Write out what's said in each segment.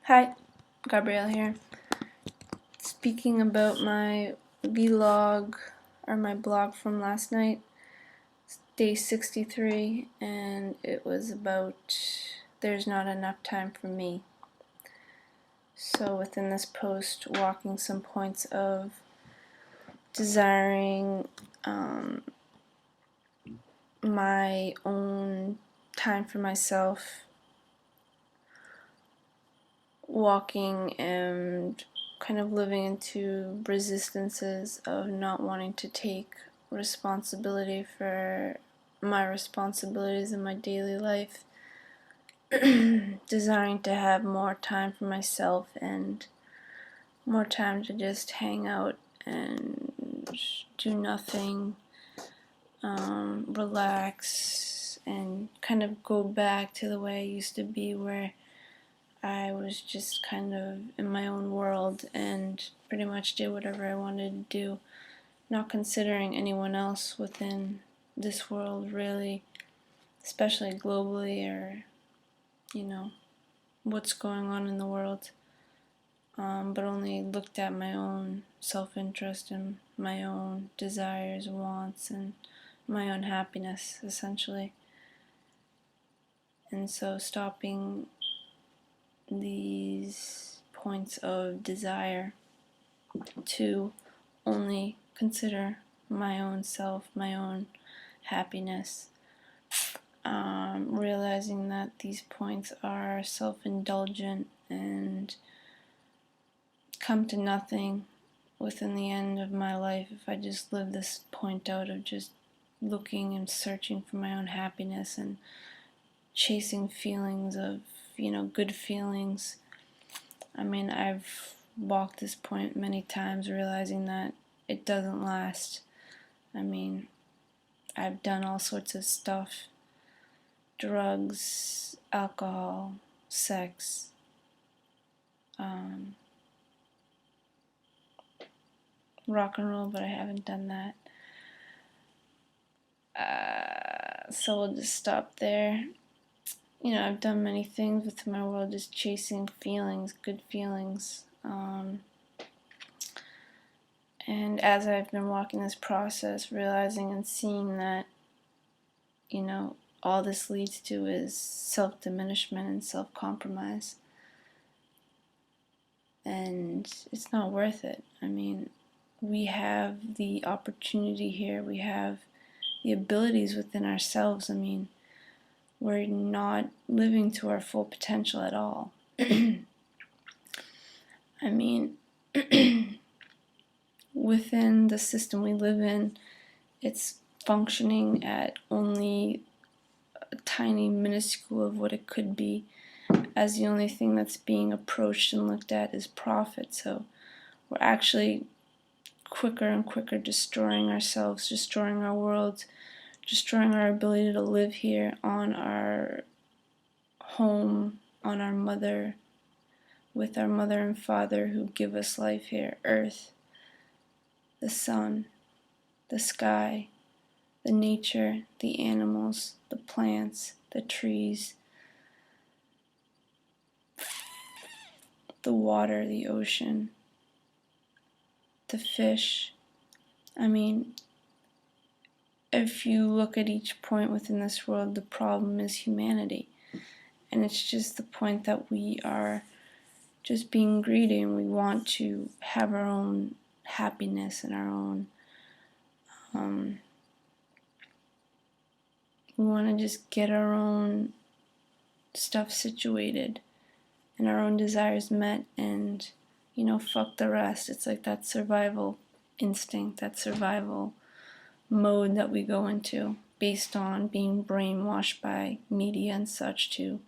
Hi, Gabrielle here. Speaking about my vlog or my blog from last night, day 63, and it was about there's not enough time for me. So within this post, walking some points of desiring my own time for myself, walking and kind of living into resistances of not wanting to take responsibility for my responsibilities in my daily life, desiring to have more time for myself and more time to just hang out and do nothing, relax, and kind of go back to the way I used to be, where I was just kind of in my own world and pretty much did whatever I wanted to do, not considering anyone else within this world really, especially globally, or what's going on in the world, but only looked at my own self-interest and my own desires, wants, and my own happiness, essentially. And so stopping these points of desire to only consider my own self, my own happiness, realizing that these points are self-indulgent and come to nothing within the end of my life if I just live this point out of just looking and searching for my own happiness and chasing feelings of, good feelings. I mean, I've walked this point many times, realizing that it doesn't last. I mean, I've done all sorts of stuff: drugs, alcohol, sex, rock and roll, but I haven't done that. So we'll just stop there. I've done many things within my world, just chasing feelings, good feelings. And as I've been walking this process, realizing and seeing that, all this leads to is self-diminishment and self-compromise. And it's not worth it. I mean, we have the opportunity here. We have the abilities within ourselves. I mean, we're not living to our full potential at all. I mean, within the system we live in, it's functioning at only a tiny minuscule of what it could be, as the only thing that's being approached and looked at is profit. So we're actually quicker and quicker destroying ourselves, destroying our world, destroying our ability to live here on our home, on our mother, with our mother and father who give us life here: earth, the sun, the sky, the nature, the animals, the plants, the trees, the water, the ocean, the fish. I mean, if you look at each point within this world, the problem is humanity. And it's just the point that we are just being greedy, and we want to have our own happiness and our own, we want to just get our own stuff situated and our own desires met, and fuck the rest. It's like that survival instinct, that survival mode that we go into based on being brainwashed by media and such to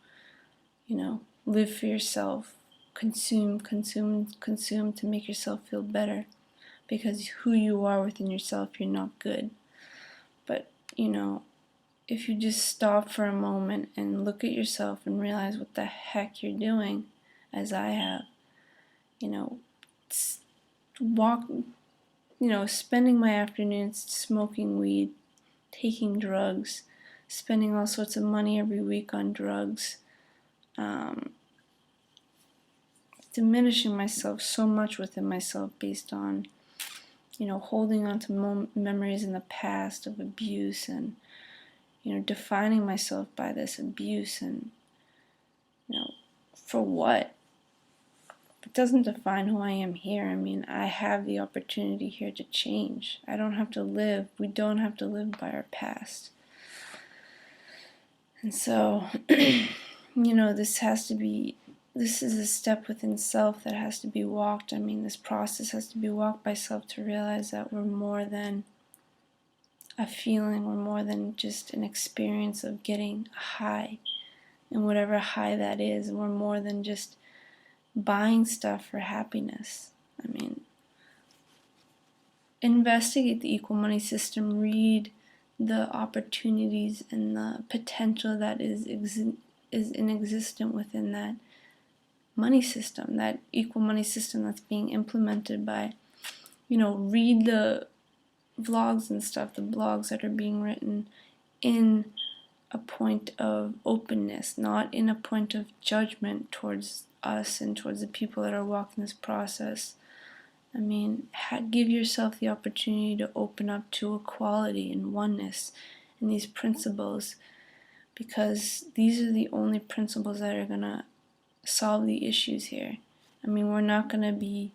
live for yourself, consume to make yourself feel better, because who you are within yourself, you're not good. But if you just stop for a moment and look at yourself and realize what the heck you're doing, as I have, spending my afternoons smoking weed, taking drugs, spending all sorts of money every week on drugs, diminishing myself so much within myself based on, holding on to memories in the past of abuse and, defining myself by this abuse and, for what? It doesn't define who I am here. I mean, I have the opportunity here to change. We don't have to live by our past. And so, this is a step within self that has to be walked. I mean, this process has to be walked by self to realize that we're more than a feeling, we're more than just an experience of getting a high, and whatever high that is, we're more than just buying stuff for happiness. I mean, investigate the equal money system, read the opportunities and the potential that is inexistent within that money system, that equal money system that's being implemented by, read the vlogs and stuff, the blogs that are being written in a point of openness, not in a point of judgment towards us and towards the people that are walking this process. I mean, give yourself the opportunity to open up to equality and oneness and these principles, because these are the only principles that are going to solve the issues here. I mean, we're not going to be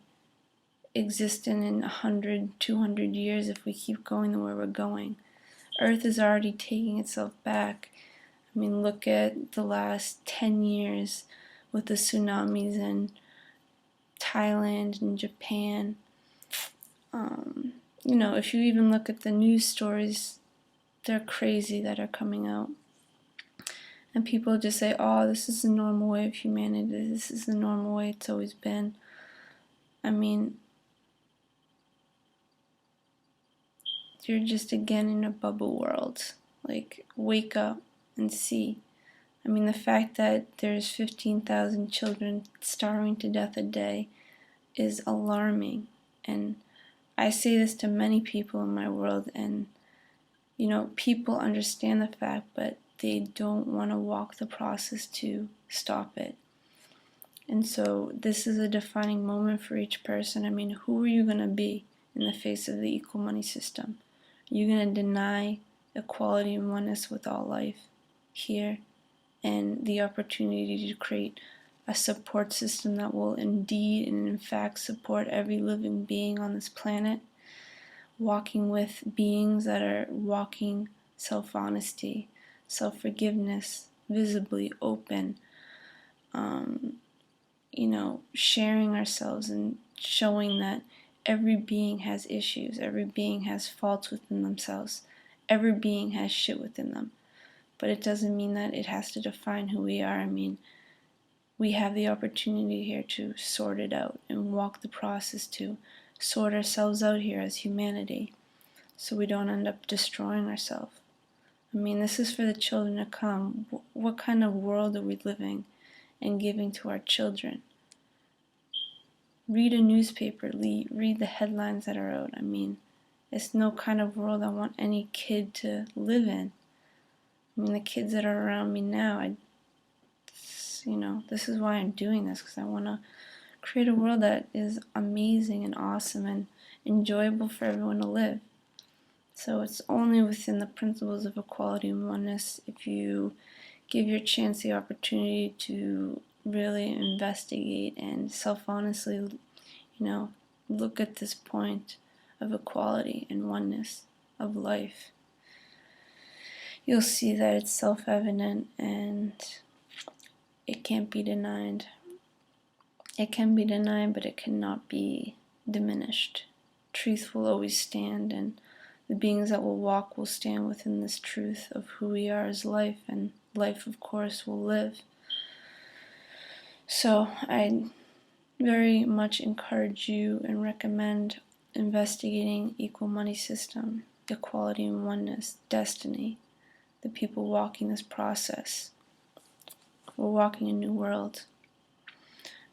existent in 100, 200 years if we keep going the way we're going. Earth is already taking itself back. I mean, look at the last 10 years with the tsunamis in Thailand and Japan. If you even look at the news stories, they're crazy that are coming out. And people just say, oh, this is the normal way of humanity. This is the normal way it's always been. I mean, you're just again in a bubble world. Like, wake up and see. I mean, the fact that there's 15,000 children starving to death a day is alarming. And I say this to many people in my world, and, people understand the fact, but they don't want to walk the process to stop it. And so this is a defining moment for each person. I mean, who are you going to be in the face of the equal money system? Are you going to deny equality and oneness with all life here and the opportunity to create a support system that will indeed and in fact support every living being on this planet, walking with beings that are walking self-honesty, self-forgiveness, visibly open, sharing ourselves and showing that every being has issues, every being has faults within themselves, every being has shit within them. But it doesn't mean that it has to define who we are. I mean, we have the opportunity here to sort it out and walk the process to sort ourselves out here as humanity so we don't end up destroying ourselves. I mean, this is for the children to come. What kind of world are we living and giving to our children? Read a newspaper, read the headlines that are out. I mean, it's no kind of world I want any kid to live in. I mean, the kids that are around me now, this is why I'm doing this, because I want to create a world that is amazing and awesome and enjoyable for everyone to live. So it's only within the principles of equality and oneness if you give your chance the opportunity to really investigate and self-honestly, look at this point of equality and oneness of life. You'll see that it's self-evident and it can't be denied. It can be denied, but it cannot be diminished. Truth will always stand, and the beings that will walk will stand within this truth of who we are as life, and life, of course, will live. So I very much encourage you and recommend investigating equal money system, equality and oneness, destiny, the people walking this process. We're walking a new world.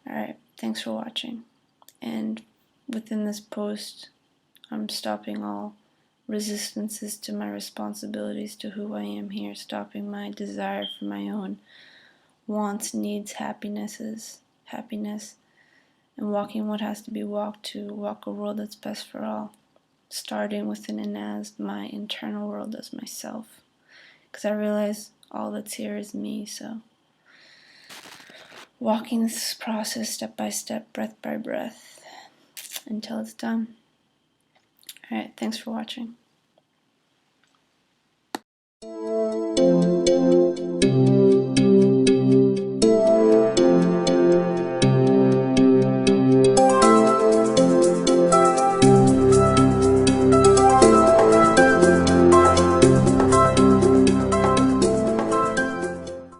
Alright, thanks for watching. And within this post, I'm stopping all resistances to my responsibilities to who I am here, stopping my desire for my own wants, needs, happiness, and walking what has to be walked to walk a world that's best for all, starting within and as my internal world as myself, because I realize all that's here is me. So walking this process step by step, breath by breath, until it's done. Alright, thanks for watching.